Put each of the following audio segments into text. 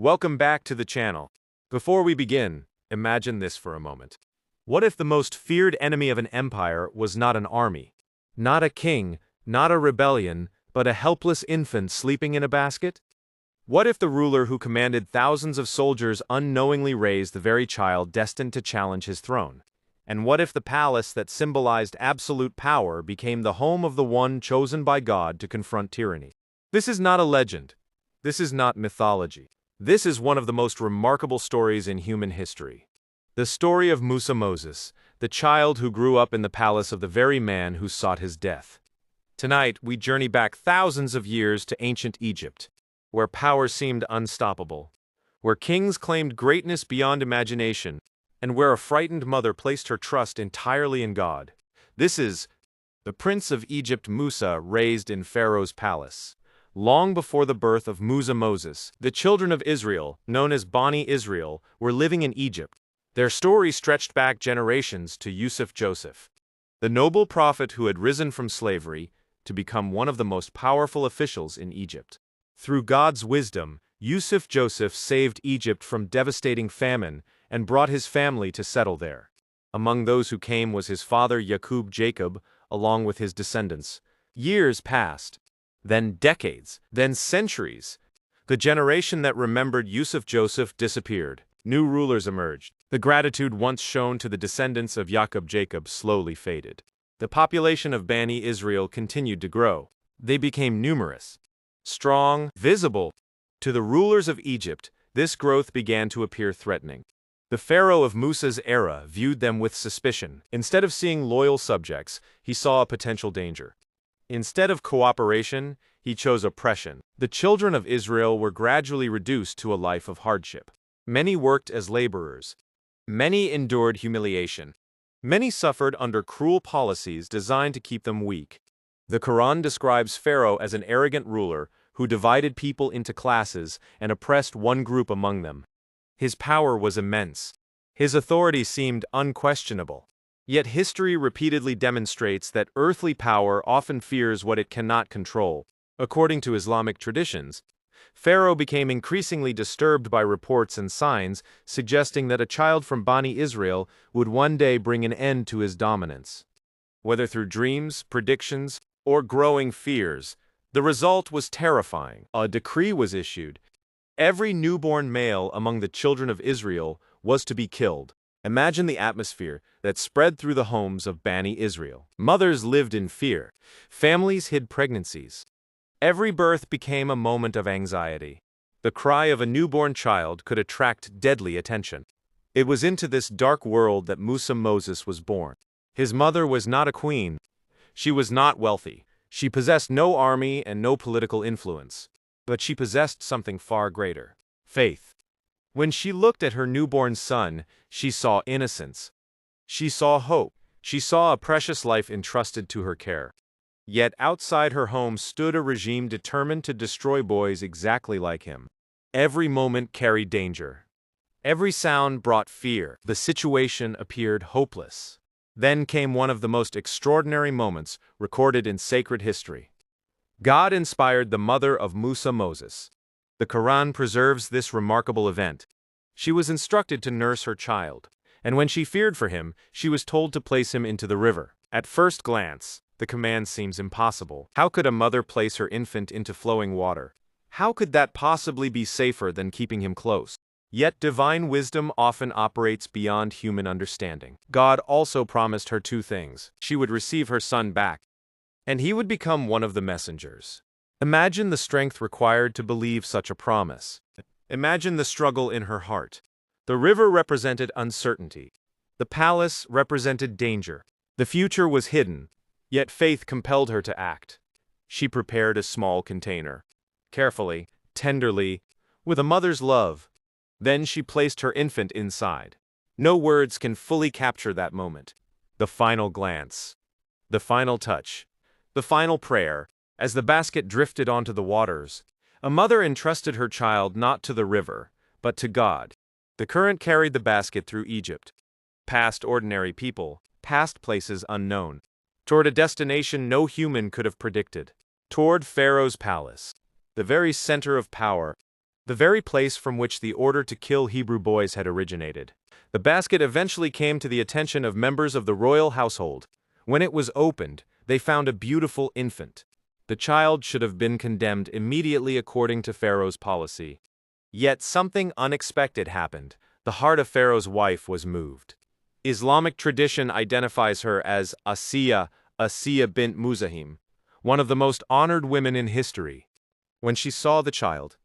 Welcome back to the channel. Before we begin, imagine this for a moment. What if the most feared enemy of an empire was not an army, not a king, not a rebellion, but a helpless infant sleeping in a basket? What if the ruler who commanded thousands of soldiers unknowingly raised the very child destined to challenge his throne? And what if the palace that symbolized absolute power became the home of the one chosen by God to confront tyranny? This is not a legend. This is not mythology. This is one of the most remarkable stories in human history. The story of Musa Moses, the child who grew up in the palace of the very man who sought his death. Tonight, we journey back thousands of years to ancient Egypt, where power seemed unstoppable, where kings claimed greatness beyond imagination, and where a frightened mother placed her trust entirely in God. This is the Prince of Egypt Musa, raised in Pharaoh's palace. Long before the birth of Musa Moses, the children of Israel, known as Bani Israel, were living in Egypt. Their story stretched back generations to Yusuf Joseph, the noble prophet who had risen from slavery to become one of the most powerful officials in Egypt. Through God's wisdom, Yusuf Joseph saved Egypt from devastating famine and brought his family to settle there. Among those who came was his father Jacob, along with his descendants. Years passed, then decades, then centuries. The generation that remembered Yusuf Joseph disappeared. New rulers emerged. The gratitude once shown to the descendants of Jacob slowly faded. The population of Bani Israel continued to grow. They became numerous, strong, visible. To the rulers of Egypt, this growth began to appear threatening. The Pharaoh of Musa's era viewed them with suspicion. Instead of seeing loyal subjects, he saw a potential danger. Instead of cooperation, he chose oppression. The children of Israel were gradually reduced to a life of hardship. Many worked as laborers. Many endured humiliation. Many suffered under cruel policies designed to keep them weak. The Quran describes Pharaoh as an arrogant ruler who divided people into classes and oppressed one group among them. His power was immense. His authority seemed unquestionable. Yet history repeatedly demonstrates that earthly power often fears what it cannot control. According to Islamic traditions, Pharaoh became increasingly disturbed by reports and signs suggesting that a child from Bani Israel would one day bring an end to his dominance. Whether through dreams, predictions, or growing fears, the result was terrifying. A decree was issued. Every newborn male among the children of Israel was to be killed. Imagine the atmosphere that spread through the homes of Bani Israel. Mothers lived in fear. Families hid pregnancies. Every birth became a moment of anxiety. The cry of a newborn child could attract deadly attention. It was into this dark world that Musa Moses was born. His mother was not a queen. She was not wealthy. She possessed no army and no political influence. But she possessed something far greater: faith. When she looked at her newborn son, she saw innocence. She saw hope. She saw a precious life entrusted to her care. Yet outside her home stood a regime determined to destroy boys exactly like him. Every moment carried danger. Every sound brought fear. The situation appeared hopeless. Then came one of the most extraordinary moments recorded in sacred history. God inspired the mother of Musa Moses. The Quran preserves this remarkable event. She was instructed to nurse her child, and when she feared for him, she was told to place him into the river. At first glance, the command seems impossible. How could a mother place her infant into flowing water? How could that possibly be safer than keeping him close? Yet divine wisdom often operates beyond human understanding. God also promised her two things. She would receive her son back, and he would become one of the messengers. Imagine the strength required to believe such a promise. Imagine the struggle in her heart. The river represented uncertainty. The palace represented danger. The future was hidden, yet faith compelled her to act. She prepared a small container. Carefully, tenderly, with a mother's love. Then she placed her infant inside. No words can fully capture that moment. The final glance. The final touch. The final prayer. As the basket drifted onto the waters, a mother entrusted her child not to the river, but to God. The current carried the basket through Egypt, past ordinary people, past places unknown, toward a destination no human could have predicted, toward Pharaoh's palace, the very center of power, the very place from which the order to kill Hebrew boys had originated. The basket eventually came to the attention of members of the royal household. When it was opened, they found a beautiful infant. The child should have been condemned immediately according to Pharaoh's policy. Yet something unexpected happened. The heart of Pharaoh's wife was moved. Islamic tradition identifies her as Asiya bint Muzahim, one of the most honored women in history. When she saw the child,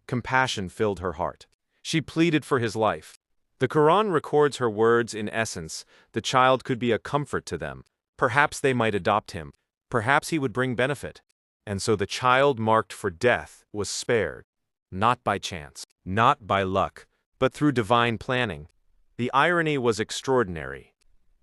compassion filled her heart. She pleaded for his life. The Quran records her words in essence: the child could be a comfort to them. Perhaps they might adopt him. Perhaps he would bring benefit. And so the child marked for death was spared. Not by chance, not by luck, but through divine planning. The irony was extraordinary.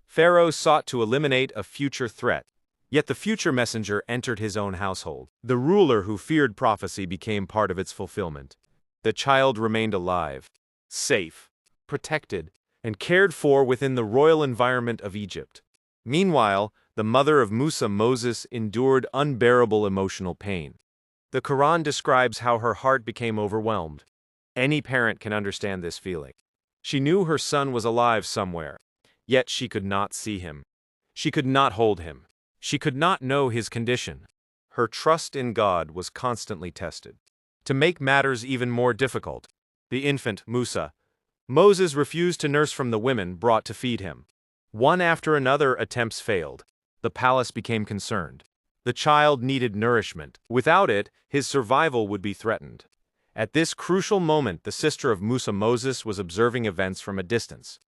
Pharaoh sought to eliminate a future threat, yet the future messenger entered his own household. The ruler who feared prophecy became part of its fulfillment. The child remained alive, safe, protected, and cared for within the royal environment of Egypt. Meanwhile, the mother of Musa, Moses, endured unbearable emotional pain. The Quran describes how her heart became overwhelmed. Any parent can understand this feeling. She knew her son was alive somewhere, yet she could not see him. She could not hold him. She could not know his condition. Her trust in God was constantly tested. To make matters even more difficult, the infant, Musa, Moses refused to nurse from the women brought to feed him. One after another, attempts failed. The palace became concerned. The child needed nourishment. Without it, his survival would be threatened. At this crucial moment, the sister of Musa, Moses, was observing events from a distance.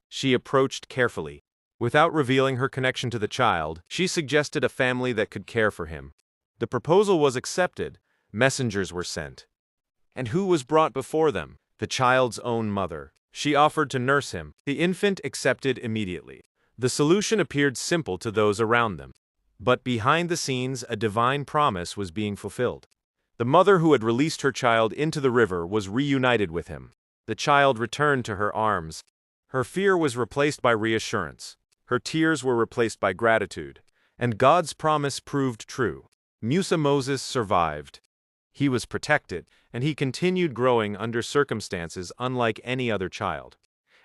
She approached carefully. Without revealing her connection to the child, she suggested a family that could care for him. The proposal was accepted. Messengers were sent. And who was brought before them? The child's own mother. She offered to nurse him. The infant accepted immediately. The solution appeared simple to those around them. But behind the scenes, a divine promise was being fulfilled. The mother who had released her child into the river was reunited with him. The child returned to her arms. Her fear was replaced by reassurance. Her tears were replaced by gratitude. And God's promise proved true. Musa, Moses, survived. He was protected, and he continued growing under circumstances unlike any other child.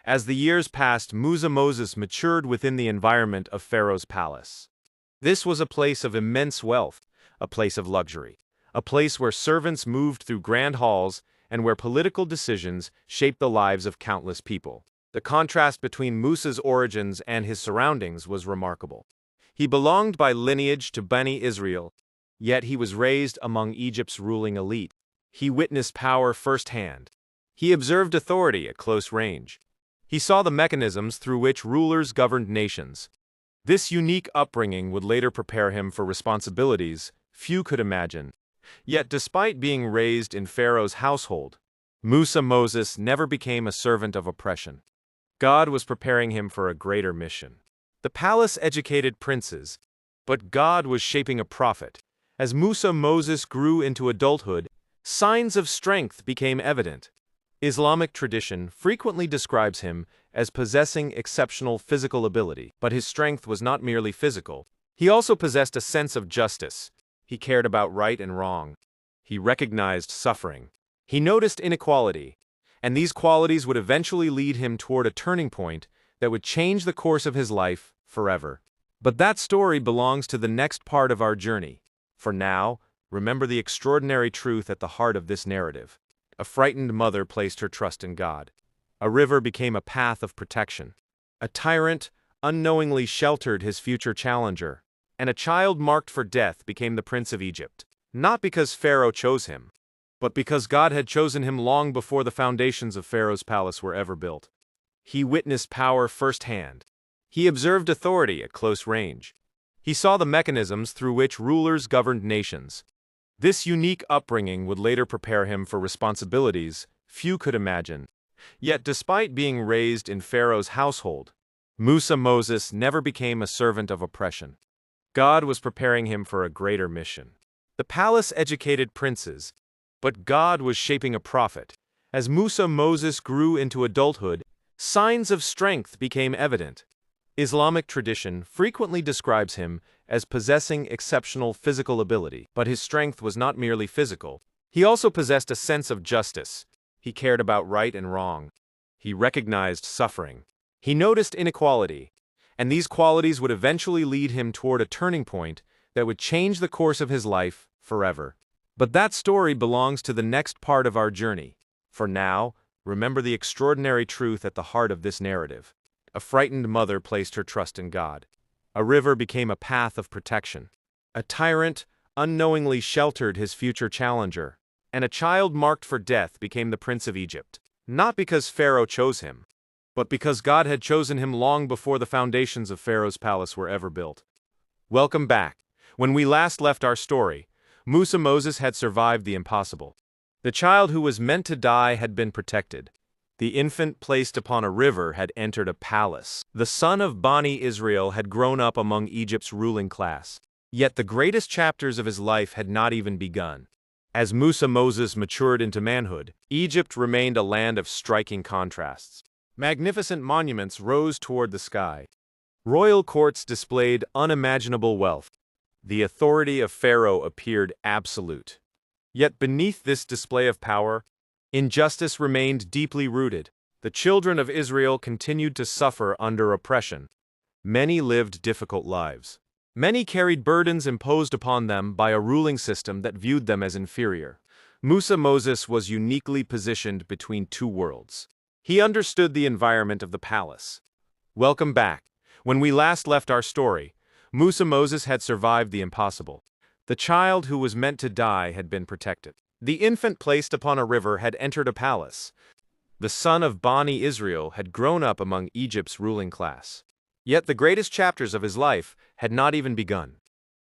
As the years passed, Musa, Moses matured within the environment of Pharaoh's palace. This was a place of immense wealth, a place of luxury, a place where servants moved through grand halls and where political decisions shaped the lives of countless people. The contrast between Musa's origins and his surroundings was remarkable. He belonged by lineage to Bani Israel, yet he was raised among Egypt's ruling elite. He witnessed power firsthand. He observed authority at close range. He saw the mechanisms through which rulers governed nations. This unique upbringing would later prepare him for responsibilities few could imagine. Yet despite being raised in Pharaoh's household, Musa, Moses never became a servant of oppression. God was preparing him for a greater mission. The palace educated princes, but God was shaping a prophet. As Musa, Moses grew into adulthood, signs of strength became evident. Islamic tradition frequently describes him as possessing exceptional physical ability, but his strength was not merely physical. He also possessed a sense of justice. He cared about right and wrong. He recognized suffering. He noticed inequality, and these qualities would eventually lead him toward a turning point that would change the course of his life forever. But that story belongs to the next part of our journey. For now, remember the extraordinary truth at the heart of this narrative. A frightened mother placed her trust in God. A river became a path of protection. A tyrant unknowingly sheltered his future challenger. And a child marked for death became the prince of Egypt. Not because Pharaoh chose him, but because God had chosen him long before the foundations of Pharaoh's palace were ever built. He witnessed power firsthand. He observed authority at close range. He saw the mechanisms through which rulers governed nations. This unique upbringing would later prepare him for responsibilities few could imagine. Yet despite being raised in Pharaoh's household, Musa, Moses never became a servant of oppression. God was preparing him for a greater mission. The palace educated princes, but God was shaping a prophet. As Musa, Moses grew into adulthood, signs of strength became evident. Islamic tradition frequently describes him as possessing exceptional physical ability, but his strength was not merely physical. He also possessed a sense of justice. He cared about right and wrong. He recognized suffering. He noticed inequality. And these qualities would eventually lead him toward a turning point that would change the course of his life forever. But that story belongs to the next part of our journey. For now, remember the extraordinary truth at the heart of this narrative. A frightened mother placed her trust in God. A river became a path of protection. A tyrant unknowingly sheltered his future challenger. And a child marked for death became the prince of Egypt. Not because Pharaoh chose him, but because God had chosen him long before the foundations of Pharaoh's palace were ever built. Welcome back. When we last left our story, Moses had survived the impossible. The child who was meant to die had been protected. The infant placed upon a river had entered a palace. The son of Bani Israel had grown up among Egypt's ruling class. Yet the greatest chapters of his life had not even begun. As Moses matured into manhood, Egypt remained a land of striking contrasts. Magnificent monuments rose toward the sky. Royal courts displayed unimaginable wealth. The authority of Pharaoh appeared absolute. Yet beneath this display of power, injustice remained deeply rooted. The children of Israel continued to suffer under oppression. Many lived difficult lives. Many carried burdens imposed upon them by a ruling system that viewed them as inferior. Moses was uniquely positioned between two worlds. He understood the environment of the palace. Welcome back. When we last left our story, Moses had survived the impossible. The child who was meant to die had been protected. The infant placed upon a river had entered a palace. The son of Bani Israel had grown up among Egypt's ruling class. Yet the greatest chapters of his life had not even begun.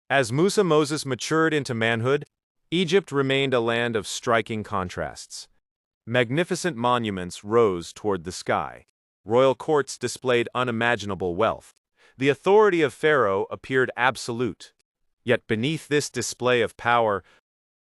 As Moses matured into manhood, Egypt remained a land of striking contrasts. Magnificent monuments rose toward the sky. Royal courts displayed unimaginable wealth. The authority of Pharaoh appeared absolute. Yet beneath this display of power,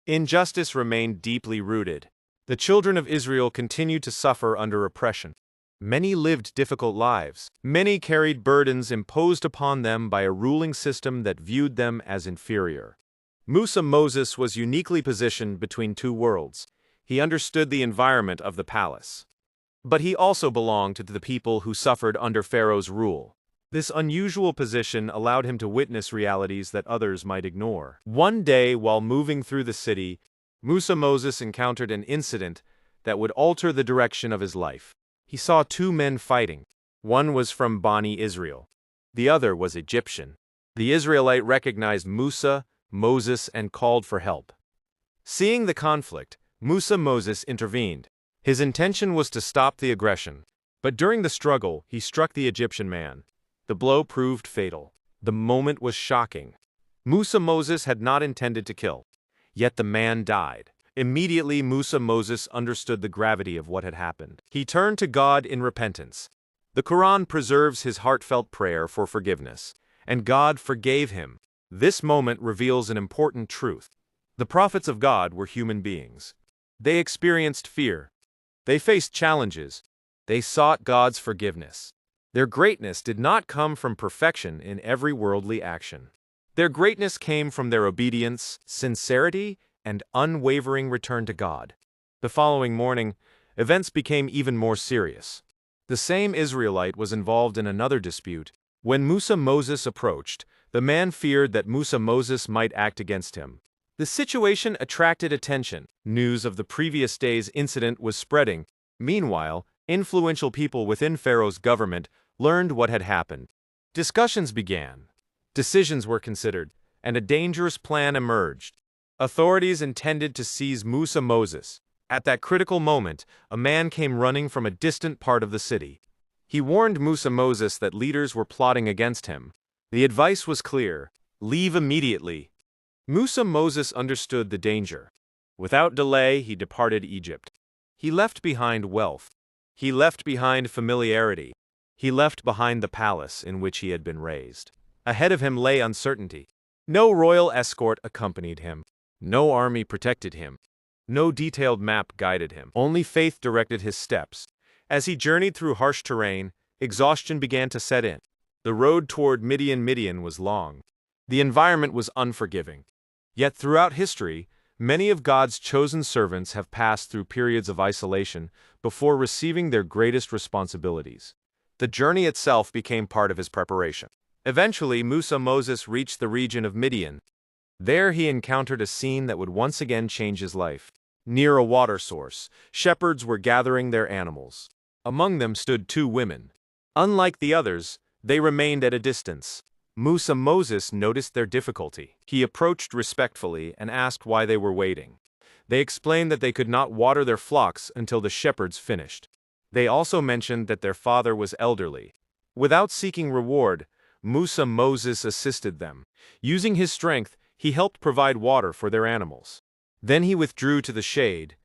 injustice remained deeply rooted. The children of Israel continued to suffer under oppression. Many lived difficult lives. Many carried burdens imposed upon them by a ruling system that viewed them as inferior. Moses was uniquely positioned between two worlds. He understood the environment of the palace. But he also belonged to the people who suffered under Pharaoh's rule. This unusual position allowed him to witness realities that others might ignore. One day, while moving through the city, Moses encountered an incident that would alter the direction of his life. He saw two men fighting. One was from Bani Israel. The other was Egyptian. The Israelite recognized Moses, and called for help. Seeing the conflict, Moses intervened. His intention was to stop the aggression. But during the struggle, he struck the Egyptian man. The blow proved fatal. The moment was shocking. Moses had not intended to kill. Yet the man died. Immediately, Moses understood the gravity of what had happened. He turned to God in repentance. The Quran preserves his heartfelt prayer for forgiveness, and God forgave him. This moment reveals an important truth. The prophets of God were human beings. They experienced fear. They faced challenges. They sought God's forgiveness. Their greatness did not come from perfection in every worldly action. Their greatness came from their obedience, sincerity, and unwavering return to God. The following morning, events became even more serious. The same Israelite was involved in another dispute. When Moses approached, the man feared that Moses might act against him. The situation attracted attention. News of the previous day's incident was spreading. Meanwhile, influential people within Pharaoh's government learned what had happened. Discussions began. Decisions were considered, and a dangerous plan emerged. Authorities intended to seize Moses. At that critical moment, a man came running from a distant part of the city. He warned Moses that leaders were plotting against him. The advice was clear: leave immediately. Moses understood the danger. Without delay, he departed Egypt. He left behind wealth. He left behind familiarity. He left behind the palace in which he had been raised. Ahead of him lay uncertainty. No royal escort accompanied him. No army protected him. No detailed map guided him. Only faith directed his steps. As he journeyed through harsh terrain, exhaustion began to set in. The road toward Midian was long. The environment was unforgiving. Yet throughout history, Many of God's chosen servants have passed through periods of isolation before receiving their greatest responsibilities. The journey itself became part of his preparation. Eventually, Moses reached the region of Midian. There he encountered a scene that would once again change his life. Near a water source, shepherds were gathering their animals. Among them stood two women. Unlike the others, they remained at a distance. Moses noticed their difficulty. He approached respectfully and asked why they were waiting. They explained that they could not water their flocks until the shepherds finished. They also mentioned that their father was elderly. Without seeking reward, Moses assisted them. Using his strength, he helped provide water for their animals. Then he withdrew to the shade.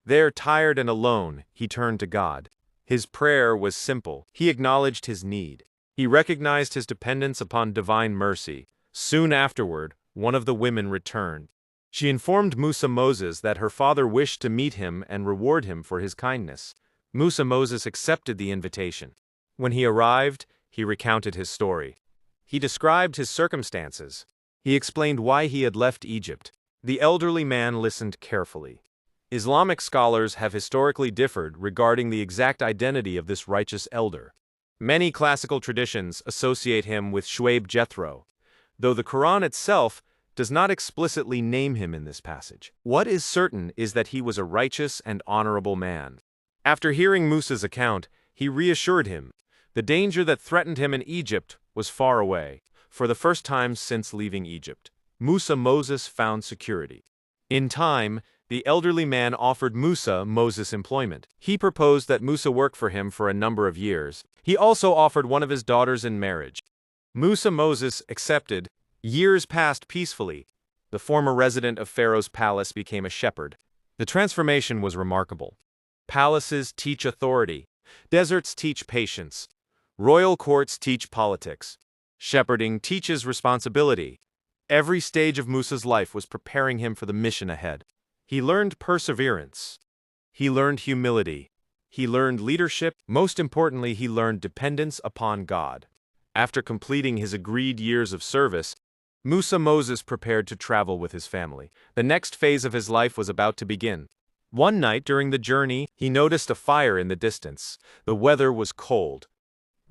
There, tired and alone, he turned to God. His prayer was simple. He acknowledged his need. He recognized his dependence upon divine mercy. Soon afterward, one of the women returned. She informed Moses that her father wished to meet him and reward him for his kindness. Moses accepted the invitation. When he arrived, he recounted his story. He described his circumstances. He explained why he had left Egypt. The elderly man listened carefully. Islamic scholars have historically differed regarding the exact identity of this righteous elder. Many classical traditions associate him with Shuaib Jethro, though the Quran itself does not explicitly name him in this passage. What is certain is that he was a righteous and honorable man. After hearing Musa's account, he reassured him. The danger that threatened him in Egypt was far away. For the first time since leaving Egypt, Moses found security. In time, the elderly man offered Moses employment. He proposed that Musa work for him for a number of years. He also offered one of his daughters in marriage. Moses accepted. Years passed peacefully. The former resident of Pharaoh's palace became a shepherd. The transformation was remarkable. Palaces teach authority. Deserts teach patience. Royal courts teach politics. Shepherding teaches responsibility. Every stage of Musa's life was preparing him for the mission ahead. He learned perseverance. He learned humility. He learned leadership. Most importantly, he learned dependence upon God. After completing his agreed years of service, Moses prepared to travel with his family. The next phase of his life was about to begin. One night during the journey, he noticed a fire in the distance. The weather was cold.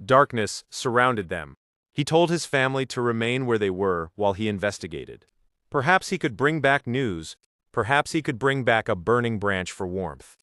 Darkness surrounded them. He told his family to remain where they were while he investigated. Perhaps he could bring back news. Perhaps he could bring back a burning branch for warmth.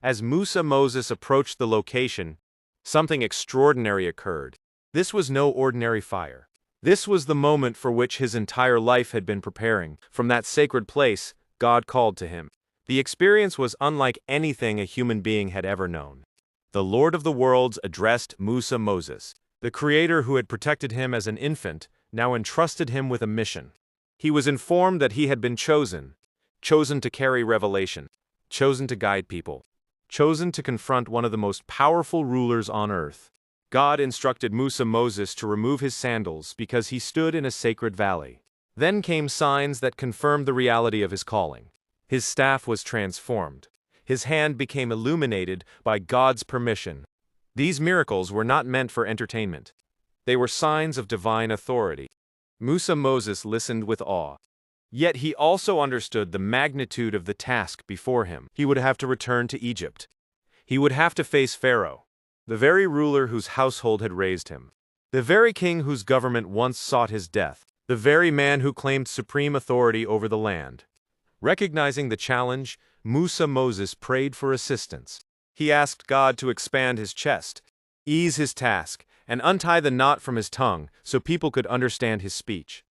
As Moses approached the location, something extraordinary occurred. This was no ordinary fire. This was the moment for which his entire life had been preparing. From that sacred place, God called to him. The experience was unlike anything a human being had ever known. The Lord of the worlds addressed Moses. The Creator who had protected him as an infant now entrusted him with a mission. He was informed that he had been chosen to carry revelation, chosen to guide people, chosen to confront one of the most powerful rulers on earth. God instructed Moses to remove his sandals because he stood in a sacred valley. Then came signs that confirmed the reality of his calling. His staff was transformed. His hand became illuminated by God's permission. These miracles were not meant for entertainment. They were signs of divine authority. Moses listened with awe. Yet he also understood the magnitude of the task before him. He would have to return to Egypt. He would have to face Pharaoh, the very ruler whose household had raised him, the very king whose government once sought his death, the very man who claimed supreme authority over the land. Recognizing the challenge, Moses prayed for assistance. He asked God to expand his chest, ease his task, and untie the knot from his tongue so people could understand his speech.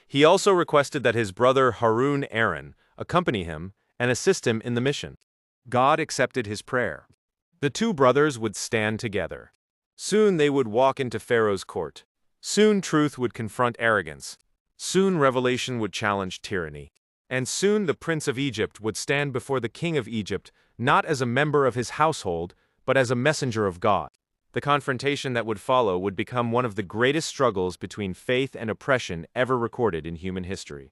He also requested that his brother Aaron accompany him and assist him in the mission. God accepted his prayer. The two brothers would stand together. Soon they would walk into Pharaoh's court. Soon truth would confront arrogance. Soon revelation would challenge tyranny. And soon the prince of Egypt would stand before the king of Egypt, not as a member of his household, but as a messenger of God. The confrontation that would follow would become one of the greatest struggles between faith and oppression ever recorded in human history.